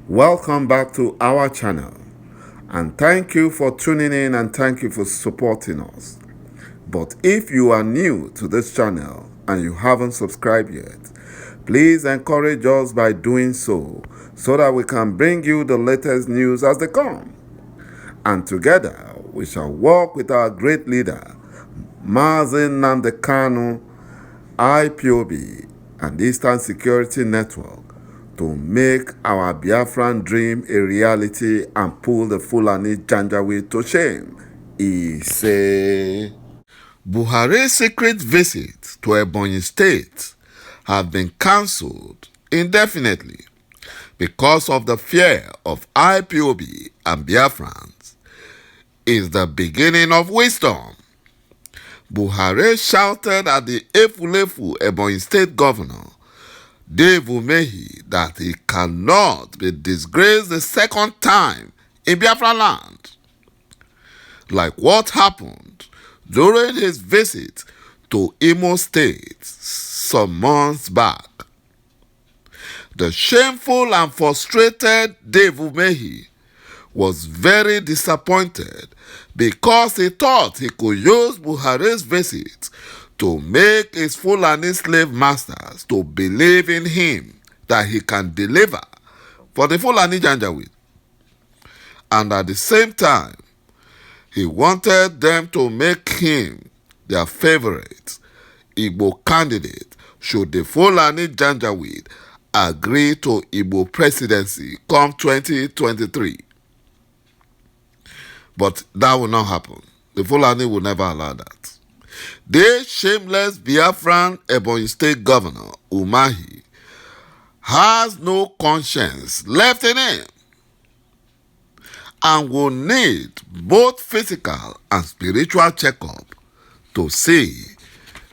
Welcome back to our channel, and thank you for tuning in and thank you for supporting us. But if you are new to this channel and you haven't subscribed yet, please encourage us by doing so that we can bring you the latest news as they come. And together we shall work with our great leader, Mazi Nnamdi Kanu, IPOB, and Eastern Security Network to make our Biafran dream a reality and pull the Fulani Janjaweed to shame. He said, Buhari's secret visit to Ebonyi State has been cancelled indefinitely because of the fear of IPOB and Biafrans is the beginning of wisdom. Buhari shouted at the Efulefu Ebonyi State Governor UMAHI that he cannot be disgraced the second time in Biafra land, like what happened during his visit to IMO State some months back. The shameful and frustrated UMAHI was very disappointed because he thought he could use Buhari's visit to make his Fulani slave masters to believe in him that he can deliver for the Fulani Janjaweed. And at the same time, he wanted them to make him their favorite Igbo candidate should the Fulani Janjaweed agree to Igbo presidency come 2023. But that will not happen. The Fulani will never allow that. The shameless Biafran Ebonyi State Governor, UMAHI, has no conscience left in him and will need both physical and spiritual checkup to see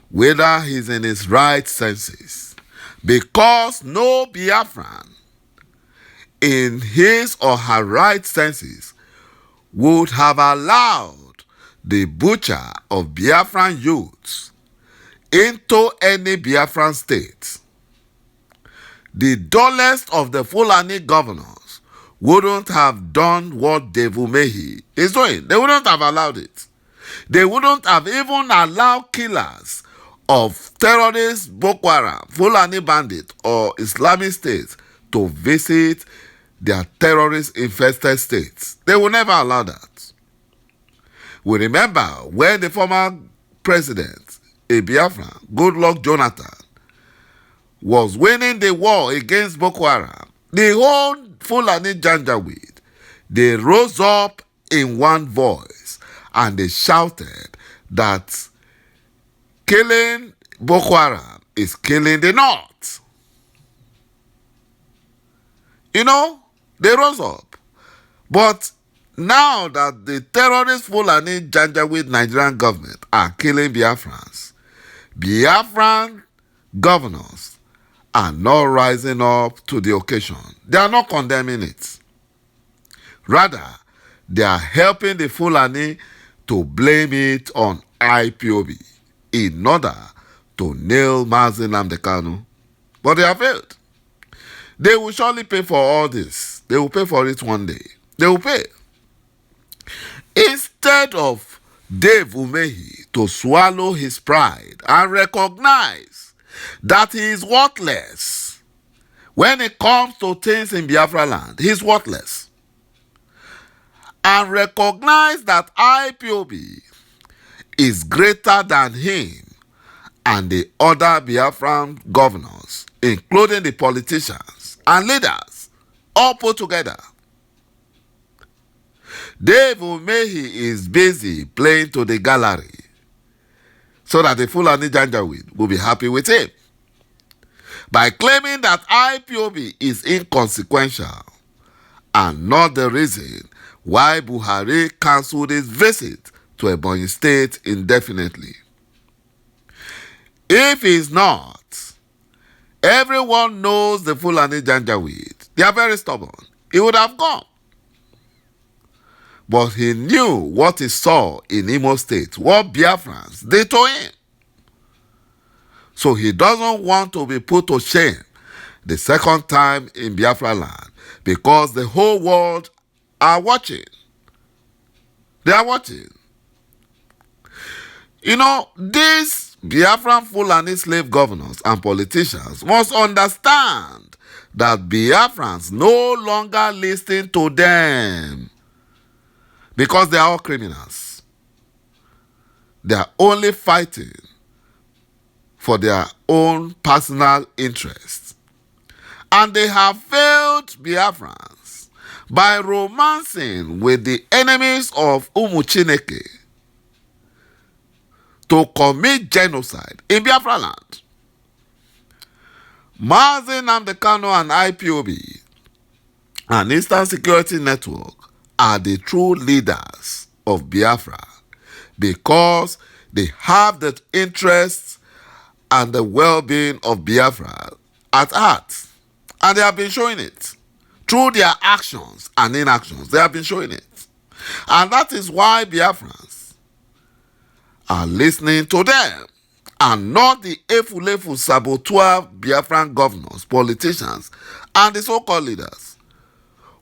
whether he's in his right senses, because no Biafran in his or her right senses would have allowed the butcher of Biafran youths into any Biafran state. The dullest of the Fulani governors wouldn't have done what UMAHI is doing. They wouldn't have allowed it. They wouldn't have even allowed killers of terrorists, Boko Haram, Fulani bandit, or Islamic states to visit their terrorist-infested states. They will never allow that. We remember when the former president, Biafra, Goodluck Jonathan, was winning the war against Boko Haram, the whole Fulani Janjaweed, they rose up in one voice and they shouted that killing Boko Haram is killing the North. You know, they rose up. But now that the terrorist Fulani Janjaweed Nigerian government are killing Biafrans, Biafran governors are not rising up to the occasion. They are not condemning it. Rather, they are helping the Fulani to blame it on IPOB in order to nail Mazi Nnamdi Kanu. But they have failed. They will surely pay for all this. They will pay for it one day. They will pay. Instead of UMAHI to swallow his pride and recognize that he is worthless when it comes to things in Biafra land, he is worthless, and recognize that IPOB is greater than him and the other Biafran governors, including the politicians and leaders, all put together. UMAHI is busy playing to the gallery so that the Fulani Janjaweed will be happy with him by claiming that IPOB is inconsequential and not the reason why Buhari cancelled his visit to Ebonyi State indefinitely. If he's not, everyone knows the Fulani Janjaweed. They are very stubborn. He would have gone. But he knew what he saw in Imo State, what Biafrans did to him. So he doesn't want to be put to shame the second time in Biafra land because the whole world are watching. They are watching. You know, these Biafran Fulani slave governors and politicians must understand that Biafrans no longer listen to them because they are all criminals. They are only fighting for their own personal interests. And they have failed Biafrans by romancing with the enemies of Umuchineke to commit genocide in Biafra land. Mazi Nnamdi Kanu and IPOB and Eastern Security Network are the true leaders of Biafra because they have the interests and the well-being of Biafra at heart. And they have been showing it. Through their actions and inactions, they have been showing it. And that is why Biafrans are listening to them and not the efulefu saboteur Biafran governors, politicians, and the so-called leaders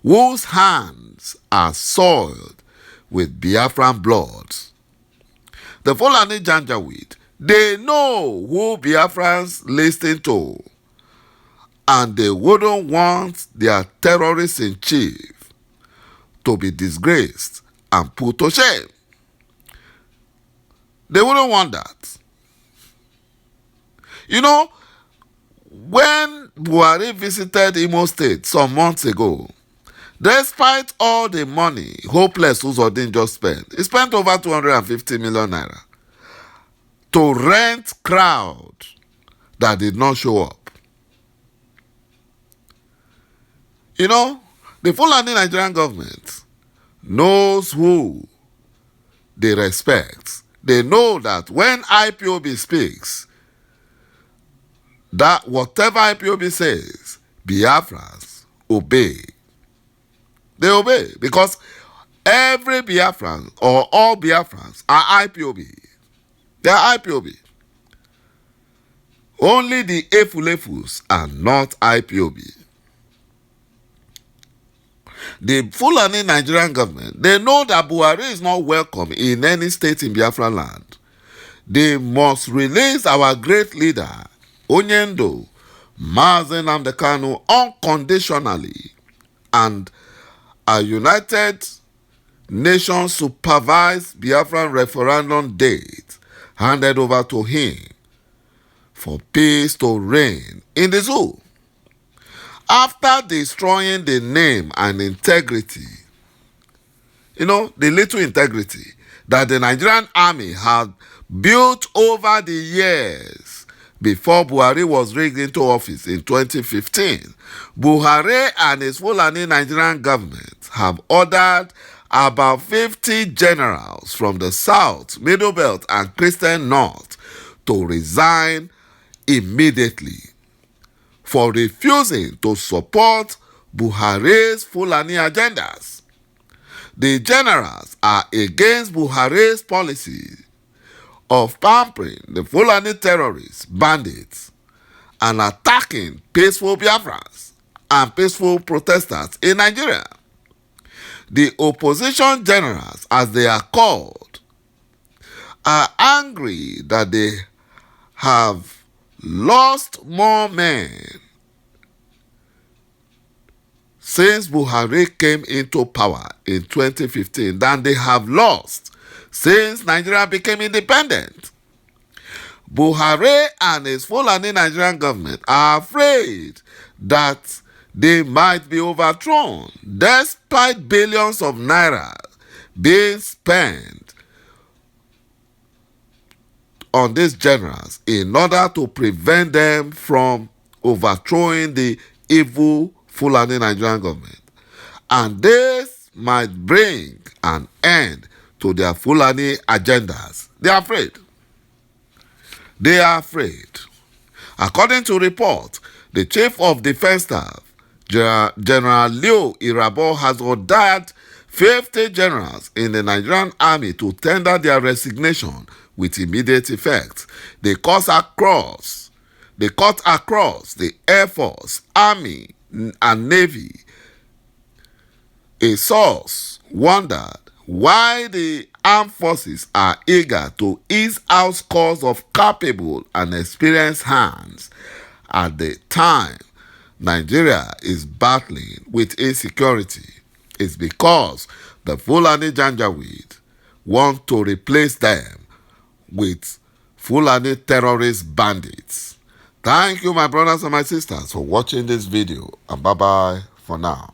whose hands are soiled with Biafran blood. The Fulani Janjaweed, they know who Biafrans listen to, and they wouldn't want their terrorists-in-chief to be disgraced and put to shame. They wouldn't want that. You know, when Buhari visited Imo State some months ago, despite all the money hopeless Uzodin just spent, he spent over 250 million naira to rent crowd that did not show up. You know, the Fulani Nigerian government knows who they respect. They know that when IPOB speaks, that whatever IPOB says, Biafrans obey. They obey because every Biafran or all Biafrans are IPOB. They are IPOB. Only the Efulefus are not IPOB. The Fulani Nigerian government, they know that Buhari is not welcome in any state in Biafra land. They must release our great leader, Onyendo, Mazi Nnamdi Kanu, unconditionally, and a United Nations supervised Biafran referendum date handed over to him for peace to reign in the zoo. After destroying the name and integrity, you know, the little integrity that the Nigerian army had built over the years before Buhari was rigged into office in 2015, Buhari and his Fulani Nigerian government have ordered about 50 generals from the South, Middle Belt, and Christian North to resign immediately for refusing to support Buhari's Fulani agendas. The generals are against Buhari's policy of pampering the Fulani terrorists, bandits, and attacking peaceful Biafrans and peaceful protesters in Nigeria. The opposition generals, as they are called, are angry that they have lost more men since Buhari came into power in 2015 than they have lost since Nigeria became independent. Buhari and his Fulani Nigerian government are afraid that they might be overthrown despite billions of naira being spent on these generals in order to prevent them from overthrowing the evil Fulani Nigerian government. And this might bring an end to their Fulani agendas. They are afraid. They are afraid. According to report, the Chief of Defense Staff, General Leo Irabo, has ordered 50 generals in the Nigerian army to tender their resignation with immediate effect. They cut across the Air Force, Army, and Navy A source wondered why the armed forces are eager to ease out scores of capable and experienced hands at the time Nigeria is battling with insecurity. It's because the Fulani Janjaweed want to replace them with Fulani terrorist bandits. Thank you, my brothers and my sisters, for watching this video, and bye-bye for now.